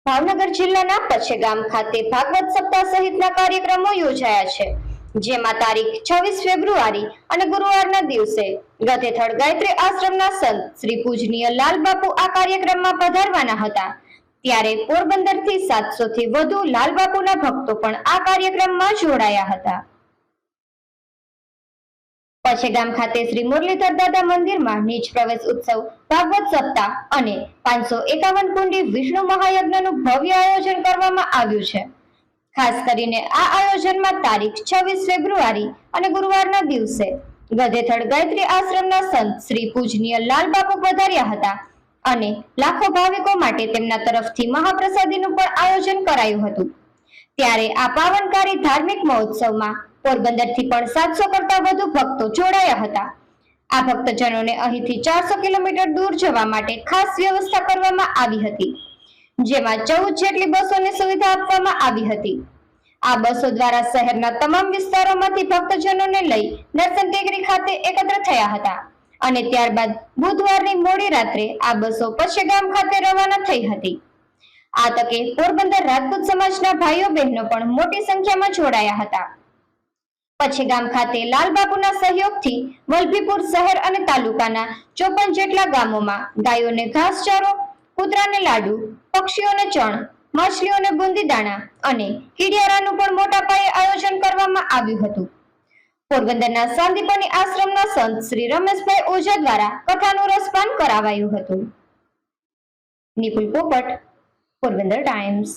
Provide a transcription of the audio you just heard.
ભાવનગર જિલ્લાના પછેગામ ખાતે ભાગવત સપ્તાહ સહિતના કાર્યક્રમો યોજાયા છે, જેમાં તારીખ 26 ફેબ્રુઆરી અને ગુરુવારના દિવસે ગધેથડ ગાયત્રી આશ્રમના સંત શ્રી પૂજનીય લાલબાપુ આ કાર્યક્રમમાં પધારવાના હતા. ત્યારે પોરબંદરથી 700 થી વધુ લાલબાપુના ભક્તો પણ આ કાર્યક્રમમાં જોડાયા હતા. પછેગામ ખાતે શ્રી મુરલીધર દાદા મંદિરમાં નીચ પ્રવેશ ઉત્સવ, ભાગવત સપ્તાહ અને 551 કુંડી વિષ્ણુ મહાયજ્ઞનું ભવ્ય આયોજન કરવામાં આવ્યું છે. ખાસ કરીને આ આયોજનમાં તારીખ 26 ફેબ્રુઆરી અને ગુરુવારના દિવસે ગધેથડ ગાયત્રી આશ્રમના સંત શ્રી પૂજનીય લાલબાપુ પધાર્યા હતા અને લાખો ભાવિકો માટે તેમના તરફથી મહાપ્રસાદીનું પણ આયોજન કરાયું હતું. ત્યારે આ પાવનકારી ધાર્મિક મહોત્સવમાં પોરબંદરથી પણ 700 કરતા વધુ ભક્તો જોડાયા હતા. આ ભક્તજનોને અહીંથી 400 કિલોમીટર દૂર જવા માટે ખાસ વ્યવસ્થા કરવામાં આવી હતી, જેમાં 14 જેટલી બસોની સુવિધા આપવામાં આવી હતી. આ બસો દ્વારા શહેરના તમામ વિસ્તારોમાંથી ભક્તજનોને લઈ દર્શન ટેકરી ખાતે એકત્ર થયા હતા અને ત્યારબાદ બુધવારની મોડી રાત્રે આ બસો પછેગામ ખાતે રવાના થઈ હતી. આ તકે પોરબંદર રાજપૂત સમાજના ભાઈઓ બહેનો પણ મોટી સંખ્યામાં જોડાયા હતા. પછેગામ ખાતે લાલબાપુના સહયોગથી વલભીપુર શહેર અને તાલુકાના 54 જેટલા ગામોમાં ગાયોને ઘાસચારો, કૂતરાને લાડુ, પક્ષીઓને ચણ, માછલીઓને બુંદી દાણા અને કીડિયારાનું પણ મોટા પાયે આયોજન કરવામાં આવ્યું હતું. પોરબંદરના સાંદીપની આશ્રમના સંત શ્રી રમેશભાઈ ઓઝા દ્વારા કથાનું રસપાન કરાવાયું હતું. નિપુલ પોપટ, પોરબંદર ટાઈમ્સ.